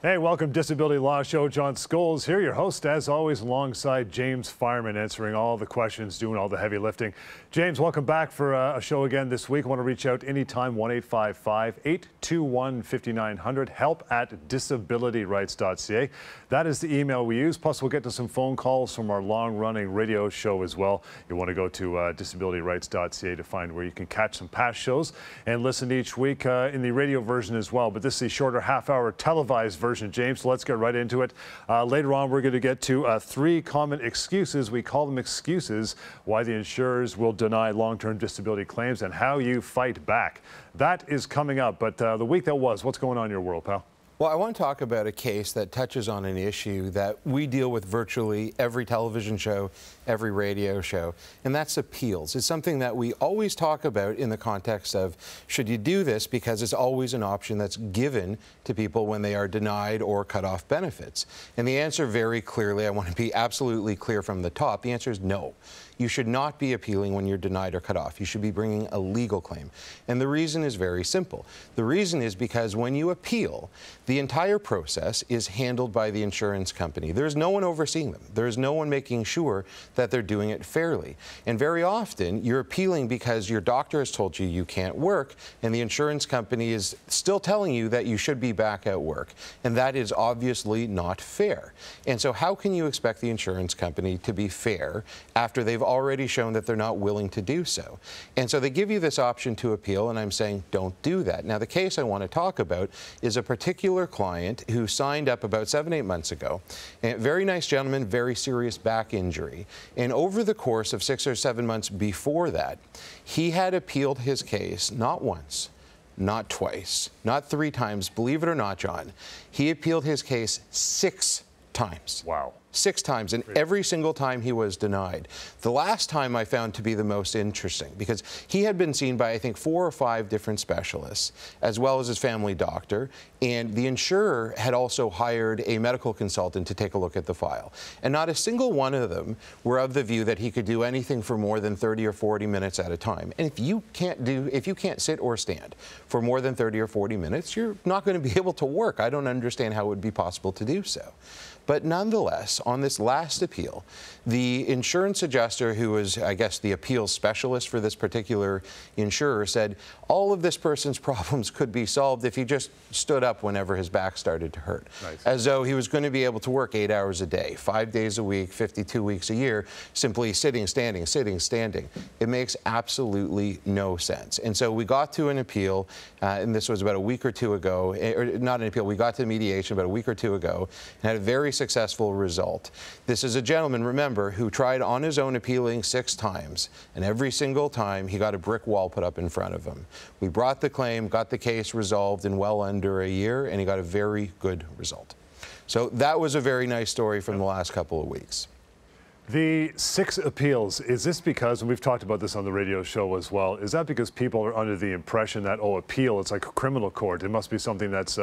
Hey, welcome Disability Law Show. John Scholes here, your host as always, alongside James Fireman, answering all the questions, doing all the heavy lifting. James, welcome back for a show again this week. I want to reach out anytime, 1-855-821-5900, help@disabilityrights.ca. That is the email we use. Plus, we'll get to some phone calls from our long-running radio show as well. You want to go to disabilityrights.ca to find where you can catch some past shows and listen each week in the radio version as well. But this is the shorter half-hour televised version. James, so let's get right into it. Later on, we're going to get to 3 common excuses. We call them excuses why the insurers will deny long-term disability claims and how you fight back. That is coming up. But the week that was, what's going on in your world, pal? Well, I want to talk about a case that touches on an issue that we deal with virtually every television show, every radio show, and that's appeals. It's something that we always talk about in the context of, should you do this, because it's always an option that's given to people when they are denied or cut off benefits. And the answer very clearly, I want to be absolutely clear from the top, the answer is no. You should not be appealing when you're denied or cut off. You should be bringing a legal claim. And the reason is very simple. The reason is because when you appeal, the entire process is handled by the insurance company. There's no one overseeing them. There's no one making sure that they're doing it fairly. And very often, you're appealing because your doctor has told you you can't work, and the insurance company is still telling you that you should be back at work. And that is obviously not fair. And so how can you expect the insurance company to be fair after they've already shown that they're not willing to do so? And so they give you this option to appeal, and I'm saying don't do that. Now, the case I want to talk about is a particular client who signed up about 7-8 months ago. A very nice gentleman, very serious back injury. And over the course of 6 or 7 months before that, he had appealed his case not once, not twice, not 3 times. Believe it or not, John, he appealed his case 6 times. Wow. 6 times, and every single time he was denied. The last time I found to be the most interesting, because he had been seen by, I think, 4 or 5 different specialists, as well as his family doctor, and the insurer had also hired a medical consultant to take a look at the file. And not a single one of them were of the view that he could do anything for more than 30 or 40 minutes at a time. And if you can't sit or stand for more than 30 or 40 minutes, you're not going to be able to work. I don't understand how it would be possible to do so. But nonetheless, on this last appeal, the insurance adjuster, who was, I guess, the appeals specialist for this particular insurer, said all of this person's problems could be solved if he just stood up whenever his back started to hurt. Nice. As though he was going to be able to work 8 hours a day, 5 days a week, 52 weeks a year, simply sitting, standing, sitting, standing. It makes absolutely no sense. And so we got to an appeal, and this was about a week or 2 ago, or not an appeal, we got to mediation about a week or 2 ago, and had a very successful result. This is a gentleman, remember, who tried on his own appealing 6 times, and every single time he got a brick wall put up in front of him. We brought the claim, got the case resolved in well under a year, and he got a very good result. So that was a very nice story from the last couple of weeks. The 6 appeals, is this because, and we've talked about this on the radio show as well, is that because people are under the impression that, oh, appeal, it's like a criminal court. It must be something that's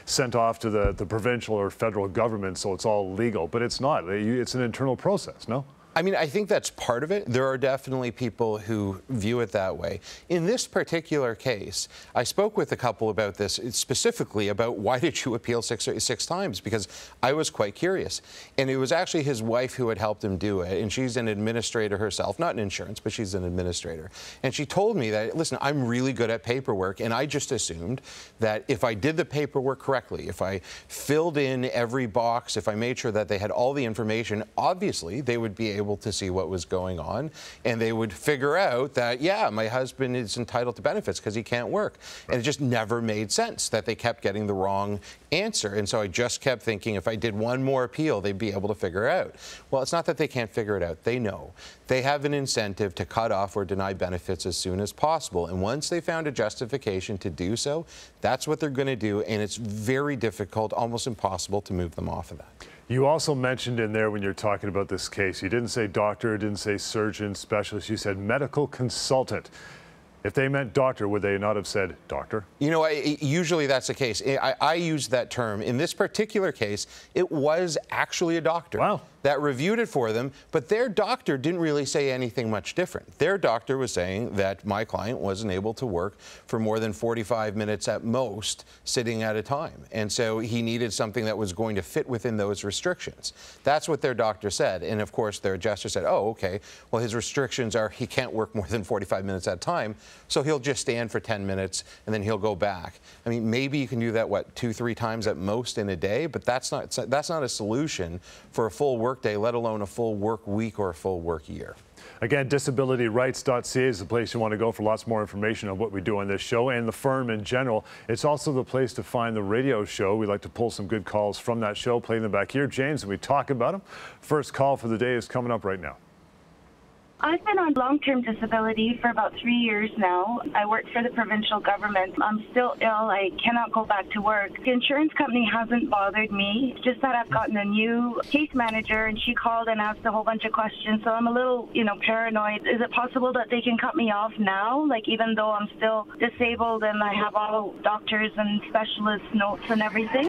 sent off to the provincial or federal government, so it's all legal. But it's not. It's an internal process, no? I mean, I think that's part of it. There are definitely people who view it that way. In this particular case, I spoke with a couple about this, specifically about why did you appeal six times, because I was quite curious. And it was actually his wife who had helped him do it, and she's an administrator herself, not in insurance, but she's an administrator. And she told me that, listen, I'm really good at paperwork, and I just assumed that if I did the paperwork correctly, if I filled in every box, if I made sure that they had all the information, obviously they would be able to see what was going on, and they would figure out that, yeah, my husband is entitled to benefits because he can't work. Right. And it just never made sense that they kept getting the wrong answer. And so I just kept thinking if I did one more appeal, they'd be able to figure it out. Well, it's not that they can't figure it out. They know. They have an incentive to cut off or deny benefits as soon as possible. And once they found a justification to do so, that's what they're going to do. And it's very difficult, almost impossible, to move them off of that. You also mentioned in there when you're talking about this case, you didn't say doctor, didn't say surgeon, specialist, you said medical consultant. If they meant doctor, would they not have said doctor? You know, usually that's the case. I use that term. In this particular case, it was actually a doctor. Wow. that reviewed it for them, but their doctor didn't really say anything much different. Their doctor was saying that my client wasn't able to work for more than 45 minutes at most, sitting at a time. And so he needed something that was going to fit within those restrictions. That's what their doctor said. And of course, their adjuster said, oh, okay, well, his restrictions are he can't work more than 45 minutes at a time, so he'll just stand for 10 minutes and then he'll go back. I mean, maybe you can do that, what, 2-3 times at most in a day, but that's not a solution for a full work day, let alone a full work week or a full work year. Again, disabilityrights.ca is the place you want to go for lots more information on what we do on this show and the firm in general. It's also the place to find the radio show. We like to pull some good calls from that show, play them back here, James, and we talk about them. First call for the day is coming up right now. I've been on long-term disability for about 3 years now. I work for the provincial government. I'm still ill. I cannot go back to work. The insurance company hasn't bothered me. It's just that I've gotten a new case manager, and she called and asked a whole bunch of questions. So I'm a little, paranoid. Is it possible that they can cut me off now? Like, even though I'm still disabled and I have all doctors and specialist notes and everything?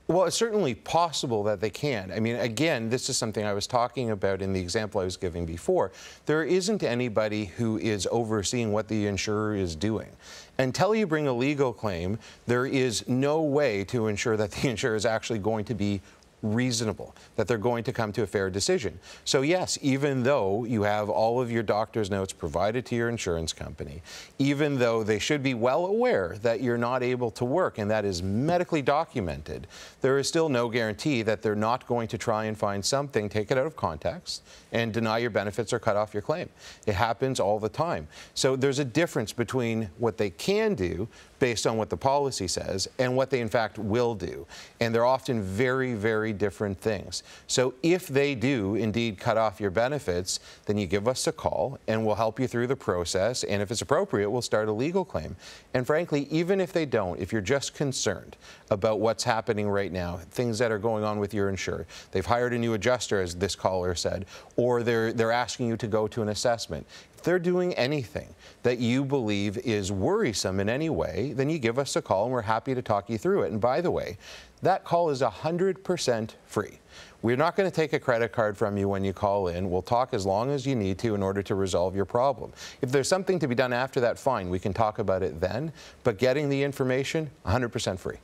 Well, it's certainly possible that they can. I mean, again, this is something I was talking about in the example I was giving before. There isn't anybody who is overseeing what the insurer is doing. Until you bring a legal claim, there is no way to ensure that the insurer is actually going to be reasonable, that they're going to come to a fair decision. So yes, even though you have all of your doctor's notes provided to your insurance company, even though they should be well aware that you're not able to work and that is medically documented, there is still no guarantee that they're not going to try and find something, take it out of context, and deny your benefits or cut off your claim. It happens all the time. So there's a difference between what they can do based on what the policy says and what they in fact will do. And they're often very, very different things. So if they do indeed cut off your benefits, then you give us a call and we'll help you through the process. And if it's appropriate, we'll start a legal claim. And frankly, even if they don't, if you're just concerned about what's happening right now, things that are going on with your insurer, they've hired a new adjuster, as this caller said, or they're asking you to go to an assessment. If they're doing anything that you believe is worrisome in any way, then you give us a call and we're happy to talk you through it. And by the way, that call is 100% free. We're not going to take a credit card from you when you call in. We'll talk as long as you need to in order to resolve your problem. If there's something to be done after that, fine, we can talk about it then. But getting the information, 100% free.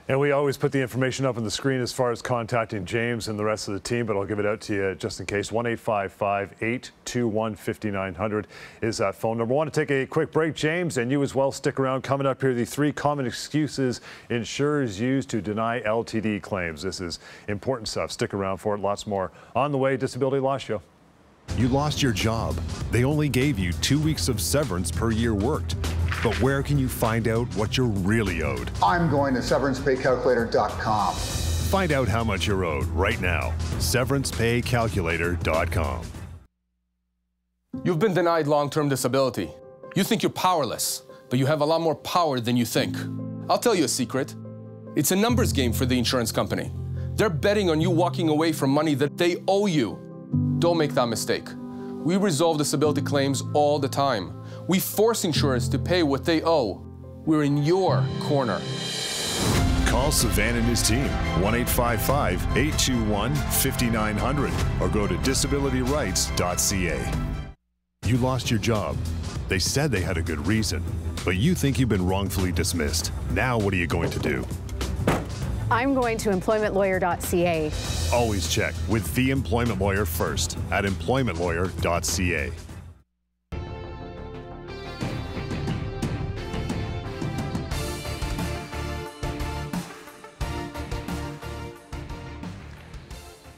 And we always put the information up on the screen as far as contacting James and the rest of the team, but I'll give it out to you just in case. 1-855-821-5900 is that phone number. I want to take a quick break, James, and you as well. Stick around. Coming up here, the 3 common excuses insurers use to deny LTD claims. This is important stuff. Stick around for it. Lots more on the way. Disability Law Show. You lost your job. They only gave you 2 weeks of severance per year worked. But where can you find out what you're really owed? I'm going to severancepaycalculator.com. Find out how much you're owed right now. severancepaycalculator.com. You've been denied long-term disability. You think you're powerless, but you have a lot more power than you think. I'll tell you a secret. It's a numbers game for the insurance company. They're betting on you walking away from money that they owe you. Don't make that mistake. We resolve disability claims all the time. We force insurers to pay what they owe. We're in your corner. Call Savan and his team, 1-855-821-5900, or go to disabilityrights.ca. You lost your job. They said they had a good reason, but you think you've been wrongfully dismissed. Now what are you going to do? I'm going to employmentlawyer.ca. Always check with the employment lawyer first at employmentlawyer.ca.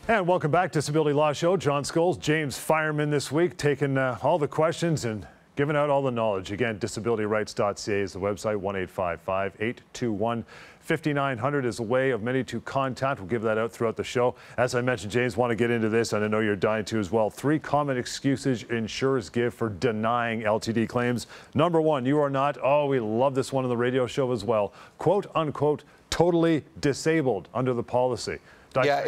And welcome back to Disability Law Show. John Scholes, James Fireman this week, taking all the questions and giving out all the knowledge. Again, disabilityrights.ca is the website. 1-855-821-5900 is a way of many to contact. We'll give that out throughout the show. As I mentioned, James, want to get into this, and I know you're dying to as well. 3 common excuses insurers give for denying LTD claims. Number 1, you are not, oh, we love this one on the radio show as well, quote unquote, totally disabled under the policy. Yeah,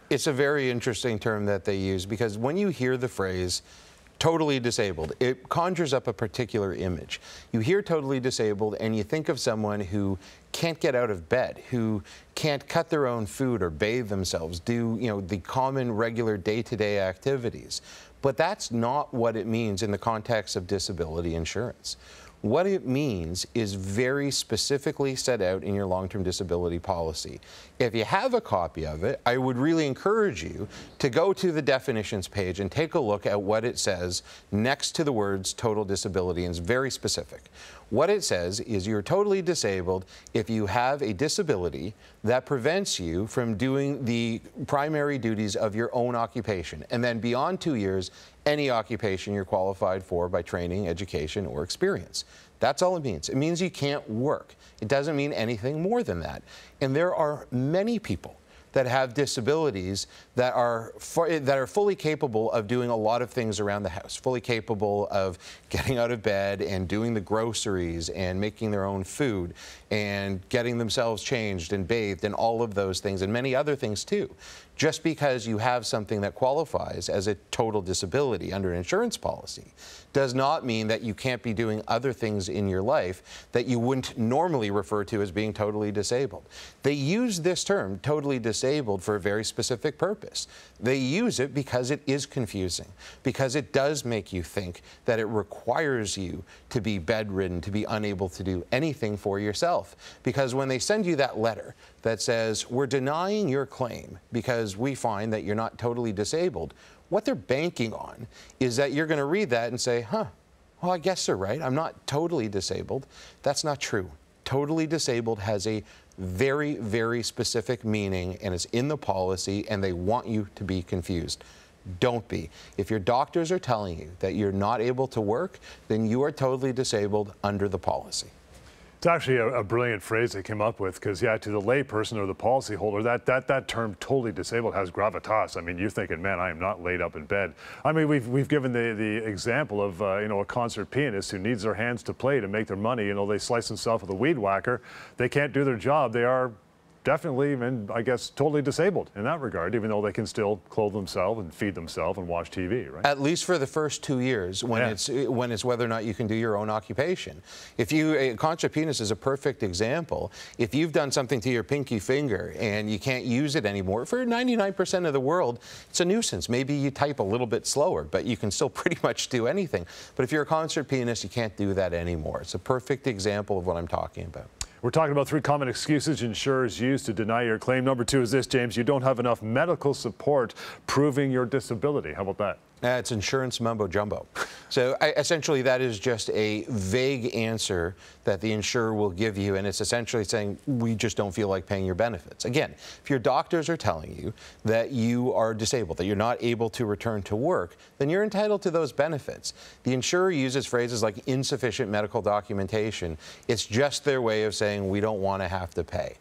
it's a very interesting term that they use, because when you hear the phrase Totally disabled. It conjures up a particular image. You hear totally disabled and you think of someone who can't get out of bed, who can't cut their own food or bathe themselves, do the common regular day-to-day activities. But that's not what it means in the context of disability insurance. What it means is very specifically set out in your long-term disability policy. If you have a copy of it, I would really encourage you to go to the definitions page and take a look at what it says next to the words total disability, and it's very specific. What it says is you're totally disabled if you have a disability that prevents you from doing the primary duties of your own occupation, and then beyond 2 years, any occupation you're qualified for by training, education, or experience. That's all it means. It means you can't work. It doesn't mean anything more than that. And there are many people that have disabilities that are fully capable of doing a lot of things around the house, fully capable of getting out of bed and doing the groceries and making their own food and getting themselves changed and bathed and all of those things and many other things too. Just because you have something that qualifies as a total disability under an insurance policy does not mean that you can't be doing other things in your life that you wouldn't normally refer to as being totally disabled. They use this term, totally disabled, for a very specific purpose. They use it because it is confusing, because it does make you think that it requires you to be bedridden, to be unable to do anything for yourself. Because when they send you that letter that says, we're denying your claim because we find that you're not totally disabled, what they're banking on is that you're going to read that and say, huh, well, I guess they're right. I'm not totally disabled. That's not true. Totally disabled has a very, very specific meaning, and it's in the policy, and they want you to be confused. Don't be. If your doctors are telling you that you're not able to work, then you are totally disabled under the policy. It's actually a brilliant phrase they came up with, because, yeah, to the layperson or the policyholder, that term totally disabled has gravitas. I mean, you're thinking, man, I am not laid up in bed. I mean, we've given the example of, a concert pianist who needs their hands to play to make their money. They slice themselves with a weed whacker. They can't do their job. They are definitely, and I guess, totally disabled in that regard, even though they can still clothe themselves and feed themselves and watch TV, right? At least for the first 2 years, when it's whether or not you can do your own occupation. A concert pianist is a perfect example. If you've done something to your pinky finger and you can't use it anymore, for 99% of the world, it's a nuisance. Maybe you type a little bit slower, but you can still pretty much do anything. But if you're a concert pianist, you can't do that anymore. It's a perfect example of what I'm talking about. We're talking about 3 common excuses insurers use to deny your claim. Number 2 is this, James: you don't have enough medical support proving your disability. How about that? It's insurance mumbo jumbo. So essentially that is just a vague answer that the insurer will give you, and it's essentially saying, we just don't feel like paying your benefits. Again, if your doctors are telling you that you are disabled, that you're not able to return to work, then you're entitled to those benefits. The insurer uses phrases like insufficient medical documentation. It's just their way of saying, we don't want to have to pay.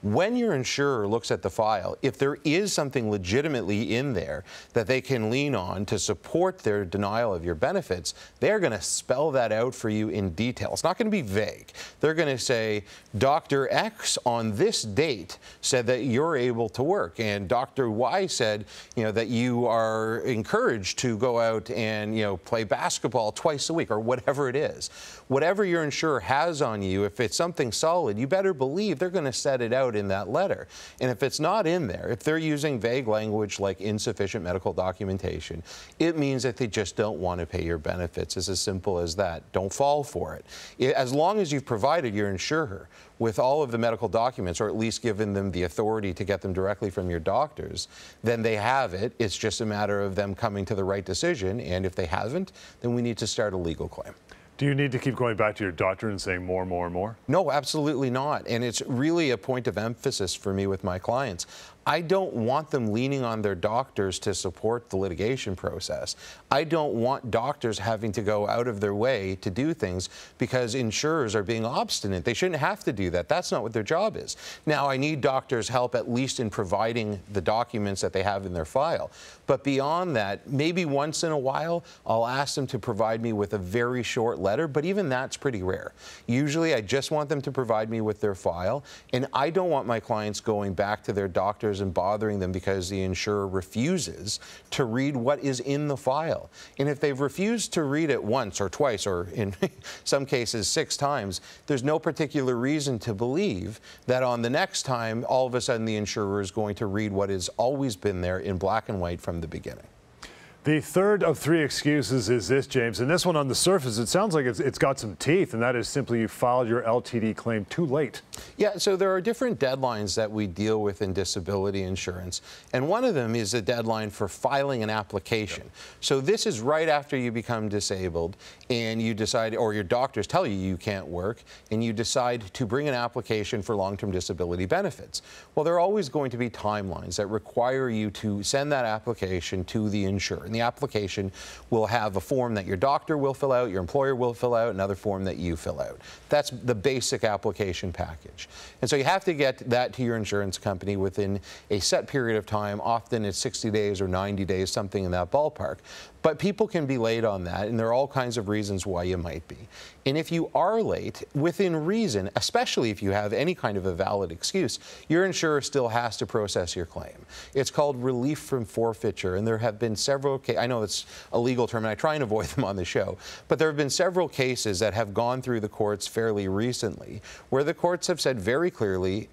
When your insurer looks at the file, if there is something legitimately in there that they can lean on to support their denial of your benefits, they're going to spell that out for you in detail. It's not going to be vague. They're going to say, Dr. X on this date said that you're able to work, and Dr. Y said, that you are encouraged to go out and, play basketball twice a week, or whatever it is. Whatever your insurer has on you, if it's something solid, you better believe they're going to set it out in that letter. And if it's not in there, if they're using vague language like insufficient medical documentation, it means that they just don't want to pay your benefits. It's as simple as that. Don't fall for it. As long as you've provided your insurer with all of the medical documents, or at least given them the authority to get them directly from your doctors, then they have it. It's just a matter of them coming to the right decision. And if they haven't, then we need to start a legal claim. Do you need to keep going back to your doctor and saying more and more and more? No, absolutely not. And it's really a point of emphasis for me with my clients. I don't want them leaning on their doctors to support the litigation process. I don't want doctors having to go out of their way to do things because insurers are being obstinate. They shouldn't have to do that. That's not what their job is. Now, I need doctors' help at least in providing the documents that they have in their file. But beyond that, maybe once in a while, I'll ask them to provide me with a very short letter, but even that's pretty rare. Usually, I just want them to provide me with their file, and I don't want my clients going back to their doctors insurers and bothering them because the insurer refuses to read what is in the file. And if they've refused to read it once or twice, or in some cases 6 times, there's no particular reason to believe that on the next time, all of a sudden the insurer is going to read what has always been there in black and white from the beginning. The third of 3 excuses is this, James, and this one on the surface, it sounds like it's got some teeth, and that is simply you filed your LTD claim too late. Yeah, so there are different deadlines that we deal with in disability insurance, and one of them is a deadline for filing an application. Yep. So this is right after you become disabled and you decide, or your doctors tell you can't work, and you decide to bring an application for long-term disability benefits. Well, there are always going to be timelines that require you to send that application to the insurer. And the application will have a form that your doctor will fill out, your employer will fill out, another form that you fill out. That's the basic application package. And so you have to get that to your insurance company within a set period of time. Often it's 60 days or 90 days, something in that ballpark. But people can be late on that, and there are all kinds of reasons why you might be. And if you are late, within reason, especially if you have any kind of a valid excuse, your insurer still has to process your claim. It's called relief from forfeiture, and there have been several cases. I know it's a legal term, and I try and avoid them on the show, but there have been several cases that have gone through the courts fairly recently, where the courts have said very clearly,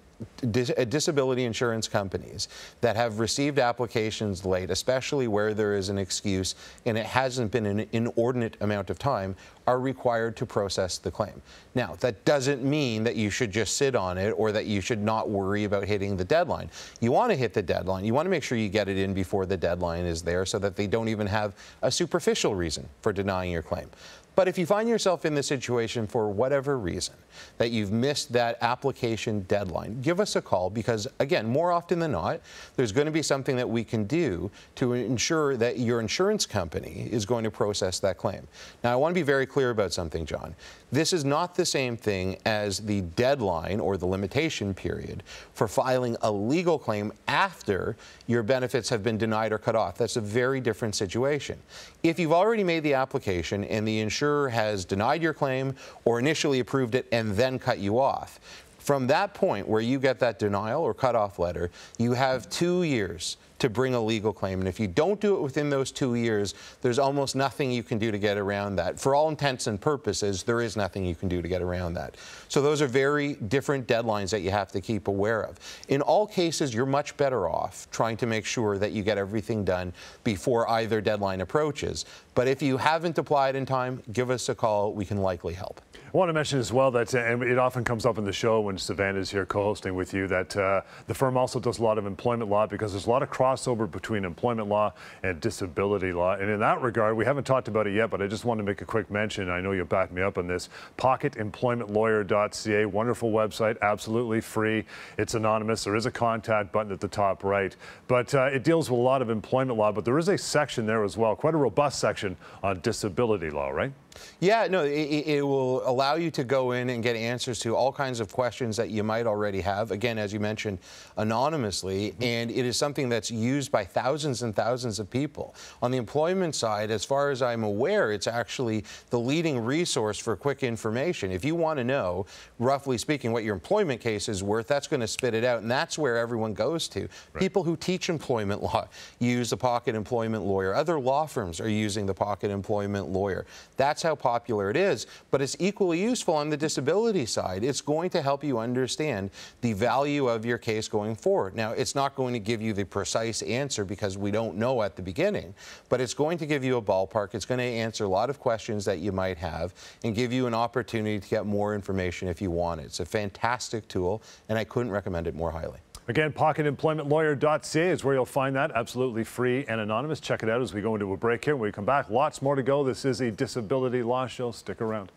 disability insurance companies that have received applications late, especially where there is an excuse and it hasn't been an inordinate amount of time, are required to process the claim. Now, that doesn't mean that you should just sit on it or that you should not worry about hitting the deadline. You want to hit the deadline. You want to make sure you get it in before the deadline is there so that they don't even have a superficial reason for denying your claim. But if you find yourself in the situation for whatever reason that you've missed that application deadline, give us a call because, again, more often than not, there's going to be something that we can do to ensure that your insurance company is going to process that claim. Now, I want to be very clear about something, John. This is not the same thing as the deadline or the limitation period for filing a legal claim after your benefits have been denied or cut off. That's a very different situation. If you've already made the application and the insurer has denied your claim or initially approved it and then cut you off, from that point where you get that denial or cutoff letter, you have 2 years to bring a legal claim. And if you don't do it within those 2 years, there's almost nothing you can do to get around that. For all intents and purposes, there is nothing you can do to get around that. So those are very different deadlines that you have to keep aware of. In all cases, you're much better off trying to make sure that you get everything done before either deadline approaches. But if you haven't applied in time, give us a call. We can likely help. I want to mention as well that, and it often comes up in the show when Savannah's here co-hosting with you, that the firm also does a lot of employment law because there's a lot of crossover between employment law and disability law. And in that regard, we haven't talked about it yet, but I just want to make a quick mention. I know you'll back me up on this. PocketEmploymentLawyer.ca, wonderful website, absolutely free. It's anonymous. There is a contact button at the top right. But it deals with a lot of employment law, but there is a section there as well, quite a robust section on disability law, right? Yeah, no, it will allow you to go in and get answers to all kinds of questions that you might already have. Again, as you mentioned, anonymously, and it is something that's used by thousands and thousands of people. On the employment side, as far as I'm aware, it's actually the leading resource for quick information. If you want to know, roughly speaking, what your employment case is worth, that's going to spit it out, and that's where everyone goes to. Right. People who teach employment law use the Pocket Employment Lawyer. Other law firms are using the Pocket Employment Lawyer. That's how popular it is, but it's equally useful on the disability side. It's going to help you understand the value of your case going forward. Now, it's not going to give you the precise answer because we don't know at the beginning, but it's going to give you a ballpark. It's going to answer a lot of questions that you might have and give you an opportunity to get more information if you want it. It's a fantastic tool, and I couldn't recommend it more highly. Again, PocketEmploymentLawyer.ca is where you'll find that, absolutely free and anonymous. Check it out as we go into a break here. When we come back, lots more to go. This is a disability law show. Stick around.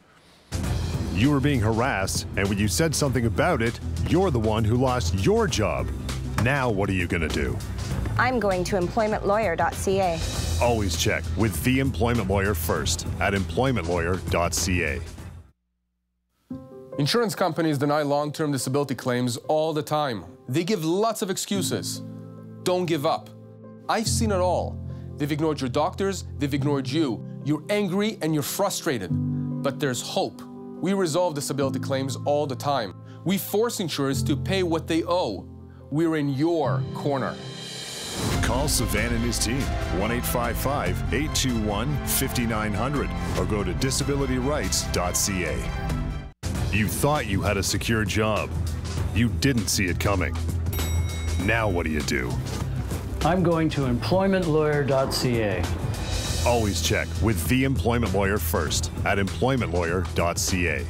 You were being harassed, and when you said something about it, you're the one who lost your job. Now what are you going to do? I'm going to EmploymentLawyer.ca. Always check with the employment lawyer first at EmploymentLawyer.ca. Insurance companies deny long-term disability claims all the time. They give lots of excuses. Don't give up. I've seen it all. They've ignored your doctors, they've ignored you. You're angry and you're frustrated. But there's hope. We resolve disability claims all the time. We force insurers to pay what they owe. we're in your corner. Call Savan and his team, 1-855-821-5900, or go to disabilityrights.ca. You thought you had a secure job. You didn't see it coming. Now what do? I'm going to employmentlawyer.ca. Always check with the employment lawyer first at employmentlawyer.ca.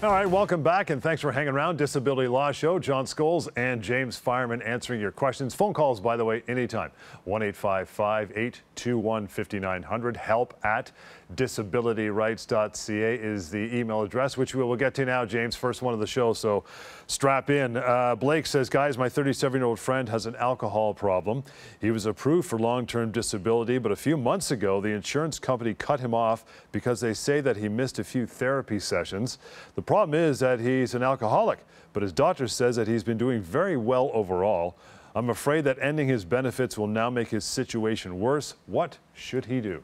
All right, welcome back, and thanks for hanging around. Disability Law Show. John Scholes and James Fireman answering your questions. Phone calls, by the way, anytime. 1-855-821-5900. help@disabilityrights.ca is the email address, which we will get to now, James. First one of the show, so strap in. Blake says, guys, my 37-year-old friend has an alcohol problem. He was approved for long-term disability, but a few months ago, the insurance company cut him off because they say that he missed a few therapy sessions. The problem is that he's an alcoholic, but his doctor says that he's been doing very well overall. I'm afraid that ending his benefits will now make his situation worse. What should he do?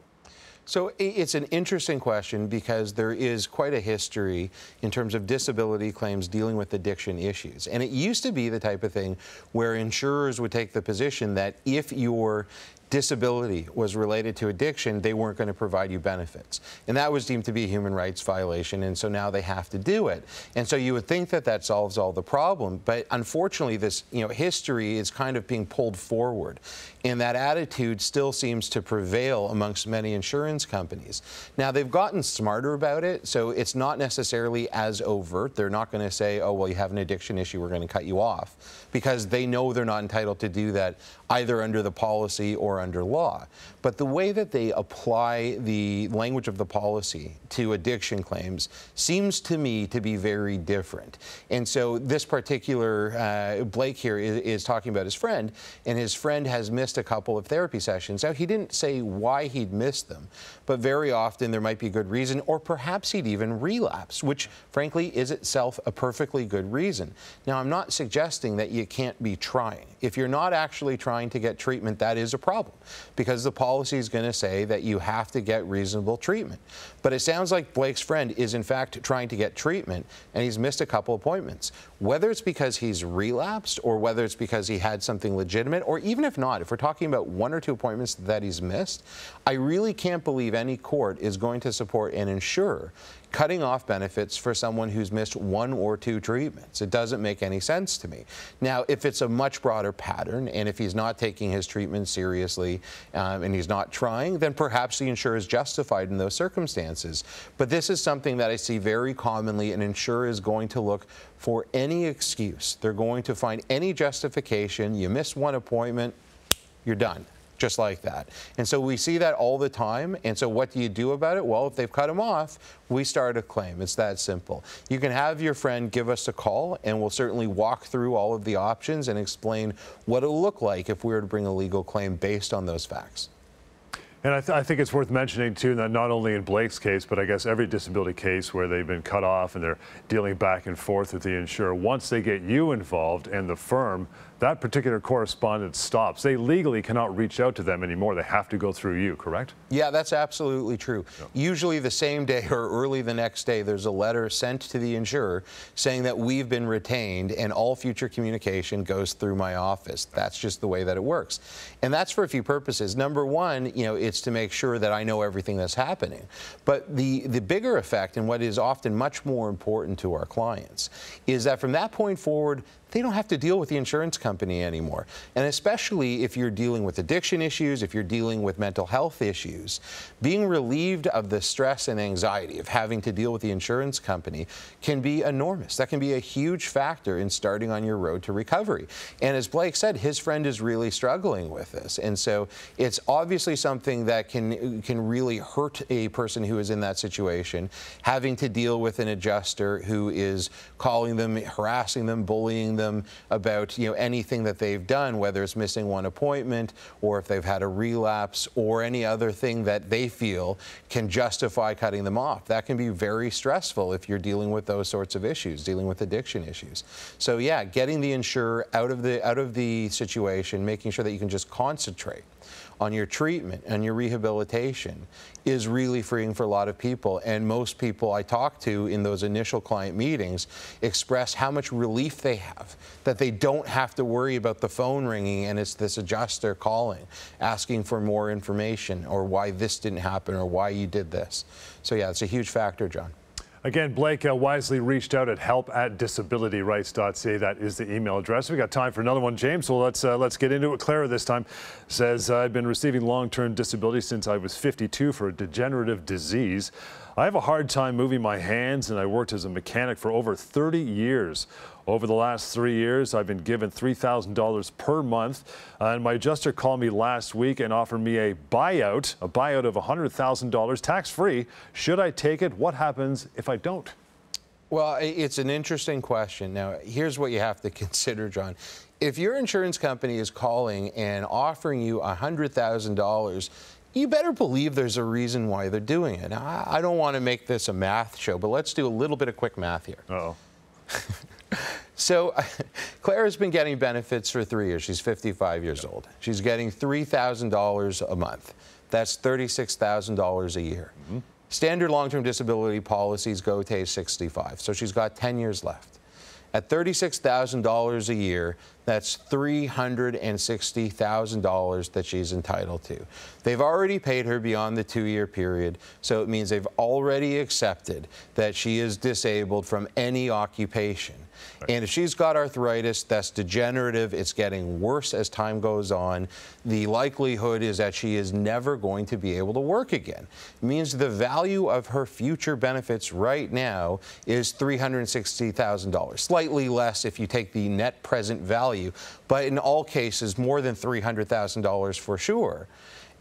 So it's an interesting question because there is quite a history in terms of disability claims dealing with addiction issues. And it used to be the type of thing where insurers would take the position that if your disability was related to addiction, they weren't going to provide you benefits. And that was deemed to be a human rights violation, and so now they have to do it. And so you would think that that solves all the problem, but unfortunately this history is kind of being pulled forward. And that attitude still seems to prevail amongst many insurance companies. Now, they've gotten smarter about it, so it's not necessarily as overt. They're not going to say, oh, well, you have an addiction issue, we're going to cut you off, because they know they're not entitled to do that either under the policy or under law. But the way that they apply the language of the policy to addiction claims seems to me to be very different. And so this particular Blake here is talking about his friend, and his friend has missed a couple of therapy sessions. Now, he didn't say why he'd missed them, but very often there might be good reason, or perhaps he'd even relapse, which frankly is itself a perfectly good reason. Now, I'm not suggesting that you can't be trying. If you're not actually trying to get treatment, that is a problem, because the policy is going to say that you have to get reasonable treatment. But it sounds like Blake's friend is in fact trying to get treatment, and he's missed a couple appointments. Whether it's because he's relapsed, or whether it's because he had something legitimate, or even if not, if we're talking about 1 or 2 appointments that he's missed, I really can't believe any court is going to support an insurer cutting off benefits for someone who's missed 1 or 2 treatments. It doesn't make any sense to me. Now, if it's a much broader pattern, and if he's not taking his treatment seriously, and he's not trying, then perhaps the insurer is justified in those circumstances. But this is something that I see very commonly. An insurer is going to look for any excuse. They're going to find any justification. You miss 1 appointment, you're done. Just like that. And so we see that all the time. And so what do you do about it? Well, if they've cut him off, we start a claim. It's that simple. You can have your friend give us a call, and we'll certainly walk through all of the options and explain what it'll look like if we were to bring a legal claim based on those facts. And I think it's worth mentioning, too, that not only in Blake's case, but I guess every disability case where they've been cut off and they're dealing back and forth with the insurer, once they get you involved and the firm, that particular correspondence stops. They legally cannot reach out to them anymore. They have to go through you, correct? Yeah, that's absolutely true. Yeah. Usually the same day or early the next day, there's a letter sent to the insurer saying that we've been retained and all future communication goes through my office. That's just the way that it works. And that's for a few purposes. Number one, it's to make sure that I know everything that's happening. But the bigger effect, and what is often much more important to our clients, is that from that point forward, they don't have to deal with the insurance company anymore. And especially if you're dealing with addiction issues, if you're dealing with mental health issues, being relieved of the stress and anxiety of having to deal with the insurance company can be enormous. That can be a huge factor in starting on your road to recovery. And as Blake said, his friend is really struggling with this. And so it's obviously something that can really hurt a person who is in that situation, having to deal with an adjuster who is calling them, harassing them, bullying them about anything that they've done, whether it's missing 1 appointment or if they've had a relapse or any other thing that they feel can justify cutting them off. That can be very stressful if you're dealing with those sorts of issues, dealing with addiction issues. So yeah, getting the insurer out of the situation, making sure that you can just concentrate on your treatment and your rehabilitation is really freeing for a lot of people. And most people I talk to in those initial client meetings express how much relief they have, that they don't have to worry about the phone ringing and it's this adjuster calling, asking for more information or why this didn't happen or why you did this. So yeah, it's a huge factor, John. Again, Blake wisely reached out at help@disabilityrights.ca. That is the email address. We got time for another one, James. So let's get into it. Clara this time says, I've been receiving long-term disability since I was 52 for a degenerative disease. I have a hard time moving my hands, and I worked as a mechanic for over 30 years. Over the last 3 years, I've been given $3,000 per month, and my adjuster called me last week and offered me a buyout of $100,000 tax-free. Should I take it? What happens if I don't? Well, it's an interesting question. Now, here's what you have to consider, John. If your insurance company is calling and offering you $100,000, you better believe there's a reason why they're doing it. Now, I don't want to make this a math show, but let's do a little bit of quick math here. Uh-oh. So Clara's been getting benefits for 3 years. She's 55 years old. She's getting $3,000 a month. That's $36,000 a year. Mm-hmm. Standard long-term disability policies go to age 65, so she's got 10 years left. At $36,000 a year, that's $360,000 that she's entitled to. They've already paid her beyond the 2-year period, so it means they've already accepted that she is disabled from any occupation. Right. And if she's got arthritis that's degenerative, it's getting worse as time goes on, the likelihood is that she is never going to be able to work again. It means the value of her future benefits right now is $360,000, slightly less if you take the net present value, but in all cases more than $300,000 for sure.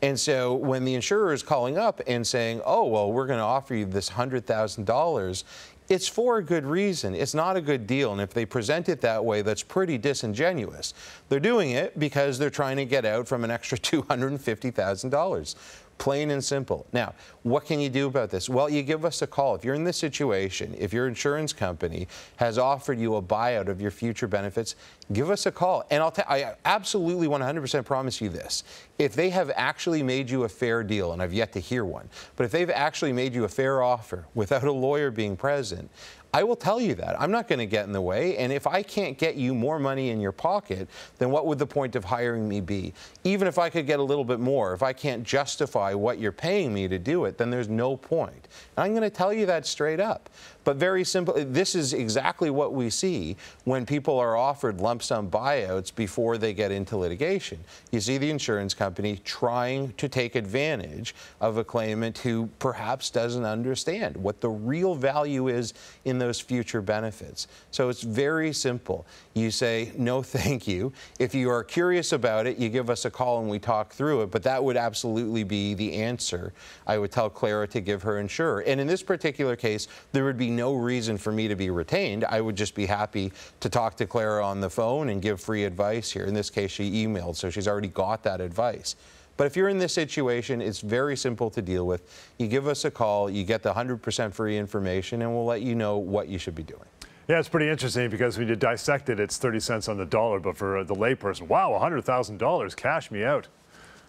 And so when the insurer is calling up and saying, oh, well, we're going to offer you this $100,000, it's for a good reason. It's not a good deal. And if they present it that way, that's pretty disingenuous. They're doing it because they're trying to get out from an extra $250,000. Plain and simple. Now, what can you do about this? Well, you give us a call. If you're in this situation, if your insurance company has offered you a buyout of your future benefits, give us a call. And I absolutely 100% promise you this. If they have actually made you a fair deal, and I've yet to hear one, but if they've actually made you a fair offer without a lawyer being present, I will tell you that. I'm not going to get in the way, and if I can't get you more money in your pocket, then what would the point of hiring me be? Even if I could get a little bit more, if I can't justify what you're paying me to do it, then there's no point. And I'm going to tell you that straight up. But very simple, this is exactly what we see when people are offered lump sum buyouts before they get into litigation. You see the insurance company trying to take advantage of a claimant who perhaps doesn't understand what the real value is in those future benefits. So it's very simple. You say, no, thank you. If you are curious about it, you give us a call and we talk through it, but that would absolutely be the answer I would tell Clara to give her insurer. And in this particular case, there would be no reason for me to be retained. I would just be happy to talk to Clara on the phone and give free advice here. In this case, she emailed, so she's already got that advice. But if you're in this situation, it's very simple to deal with. You give us a call, you get the 100% free information, and we'll let you know what you should be doing. Yeah, it's pretty interesting because when you dissect it, it's 30 cents on the dollar, but for the layperson, wow, $100,000, cash me out.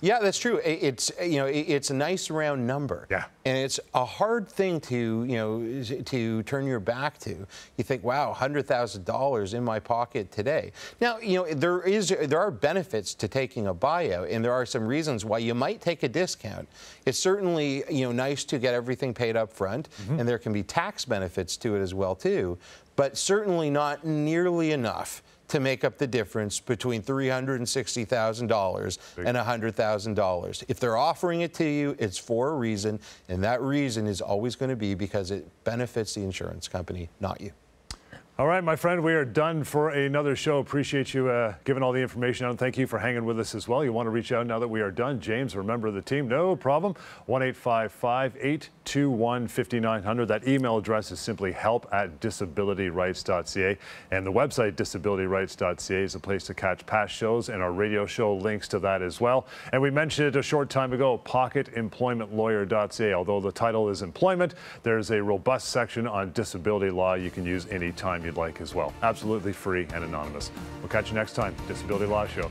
Yeah, that's true. It's, you know, it's a nice round number. Yeah. And it's a hard thing to, you know, to turn your back to. You think, wow, $100,000 in my pocket today. Now, you know, there are benefits to taking a buyout, and there are some reasons why you might take a discount. It's certainly, you know, nice to get everything paid up front, and there can be tax benefits to it as well, too, but certainly not nearly enough to make up the difference between $360,000 and $100,000. If they're offering it to you, it's for a reason, and that reason is always going to be because it benefits the insurance company, not you. All right, my friend, we are done for another show. Appreciate you giving all the information out, and thank you for hanging with us as well. You want to reach out now that we are done. James, a member of the team, no problem. 1-855-821-5900. That email address is simply help@disabilityrights.ca, and the website disabilityrights.ca is a place to catch past shows and our radio show links to that as well. And we mentioned it a short time ago, pocketemploymentlawyer.ca. Although the title is employment, there's a robust section on disability law you can use anytime you'd like as well. Absolutely free and anonymous. We'll catch you next time. Disability Law Show.